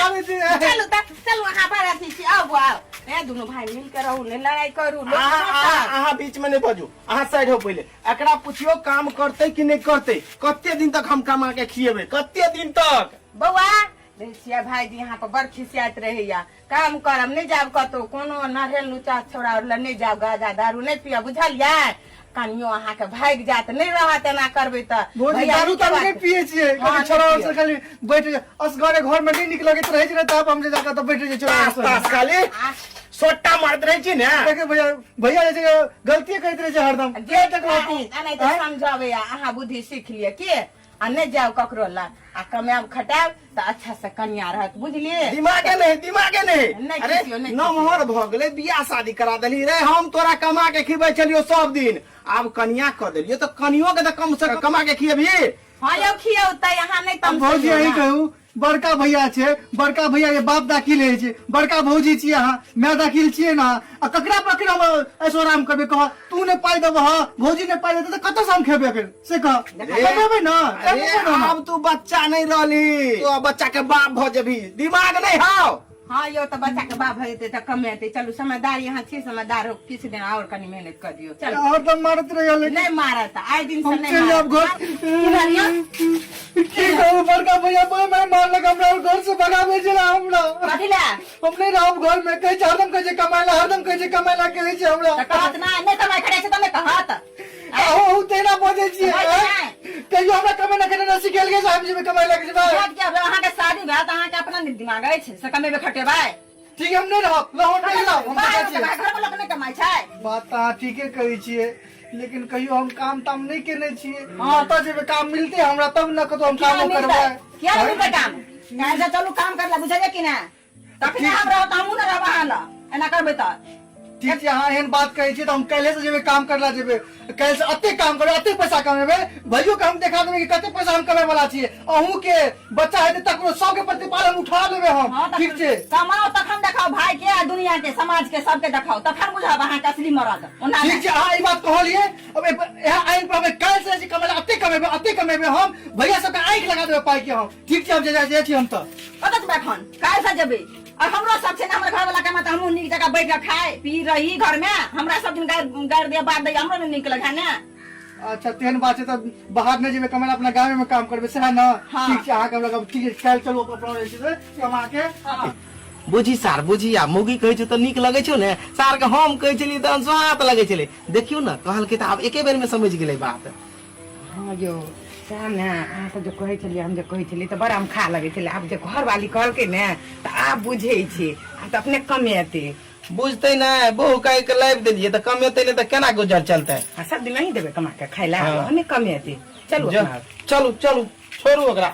चलू चलू अहाँ बड़ा छी आओ आओ ए दुनु भाई मिल के रहू ने लड़ाई करू अहाँ बीच में नहीं बाजू अहाँ साइड हो पहले एकरा पूछियो काम करते कि नहीं करते कते दिन तक हम कमा के खिएबे कते दिन तक बउआ देखिए भाई जी यहाँ पर बड़ खिसियात रहे या काम करम नहीं जाब कतो कोनो नरहेल लुचा छोड़ा और नहीं जाब गाजा दारू नहीं पिया बुझलिए कनियो अहाँ के भाग जात नहीं रहत एना करबे त दारू त नहीं पिए छिए कभी छोरा और से खाली बैठ असगरे घर में नहीं निकल के रहे छै तब हम जाकर तो बैठ जे छोरा तास खाली सोटा मारत रहे छी ने देखे भैया जैसे गलती करत रहे छै हरदम जे तक नहीं तो समझावे अहाँ बुद्धि सीख लिए के आ नहीं जाओ ककरो ला आ कमाब खटाब तो अच्छा से कन्या रहत बुझलिए दिमागे नहीं अरे नमहर भ गेले बियाह शादी करा देली रे हम तोरा कमा के खिबै छलियो सब दिन अब कन्या कर देलियो तो कनियो के तो कम से कमा के खिएबी हां यौ खियौ त यहाँ नहीं तम भौजी यही कहू बड़का भैया छे बड़का भैया ये बाप दाखिल है छे बड़का भौजी छिए अहाँ मैं दाखिल छिए ना आ ककरा पकड़ा ऐसो आराम करबे कह तू ने पाई देबह भौजी ने पाई देते त कत से हम खेबे फिर से कह देबे ना अब तू बच्चा नहीं रहली तो बच्चा के बाप भ जेबी दिमाग नहीं हाउ हाँ यो तो बच्चा के बाप है तो कमेते चलो समझदार यहाँ छी समझदार हो किसी दिन और कनी मेहनत कर दियो चलो और तो मारत रहे नहीं मारा था आए दिन से नहीं चल अब घर की कहू बड़का भैया बोले मैं मार लगा हमरा घर से भगावे छला हमरा कथिला हम नहीं रहब घर में कहे हरदम कहे कमाइला कहे छै हमरा त कहत ना नहीं कमाई खड़े छै त मैं कहत आहू तेरा बोझे छिए कहियो हमरा कमे न करे न सिखेल के साहब जी में कमाई लगे छै भाई बात क्या अहाँ के शादी भेल त अहाँ के अपना दिमाग अछि से कमेबे खटेबे ठीक हम नहीं रहब नहीं रहब हम घर वाला के नहीं कमाई छै बात अहाँ ठीके कहै छिए लेकिन कहियो हम काम ताम नहीं केने छिए हां त जेबे काम मिलते हमरा तब न कतो हम काम करबै क्या मिलते काम काहे चलू काम करला बुझाइए कि ना तखने हम रहत हमहु न रहब अहाँ ला एना करबै त ठीक छै अहाँ एहन बात कहै छिए त हम काल्हि से जेबे काम करला जेबे काल्हि से अते काम करबे अते पैसा कमेबे भइयो के हम देखा देबे कि कते पैसा हम कमाए वाला छिए अहू के बच्चा हेते तकरो सब के प्रतिपाल हम उठा लेबे हम ठीक छै कमाओ तखन देखाओ भाई के दुनिया के समाज के सबके देखाओ तखन बुझाब अहाँ के असली मरद ठीक छै अहाँ ई बात कहलिए अब यहाँ आइन पर हमें काल्हि से कमेला अते कमेबे हम भैया सब के आंख लगा देबे पाई के हम ठीक छै हम जे छी हम त कत जेबे एखन काल्हि से जेबे और हमरो सब छै हमर घर वाला के मत हमहु नीक जगह बैठ के खाए पी रही घर में हमरा सब दिन गाड़ दे बात दे हमरो नीक लगे ना अच्छा तेहन बात छै त बाहर न जेबे कमेला अपना गांव में काम करबे सह न ठीक छै अहाँ के लगा ठीक छै काल्हि चलो अपना रहै छै कमा के बुझी सार बुझी आ मुगी कहै छ त नीक लगै छौ ने सार के हम कहै छली त स्वाद लगै छले देखियो न कहल के त अब एके बेर में समझ गेलै बात हां यो सामने अहाँ सब जो कहै छलिए हम जो कहै छलिए त बड़ा हम खा लगै छले आब जे घर वाली कहल के ने त आप बुझै छी आ त अपने कमेते बुझते ना बहु कह के लाइव देलिए त कमेते ने त केना गुजर चलते सब दिन नहीं देबे कमा के खाइला हमें कमेते चलो चलू छोड़ू ओकरा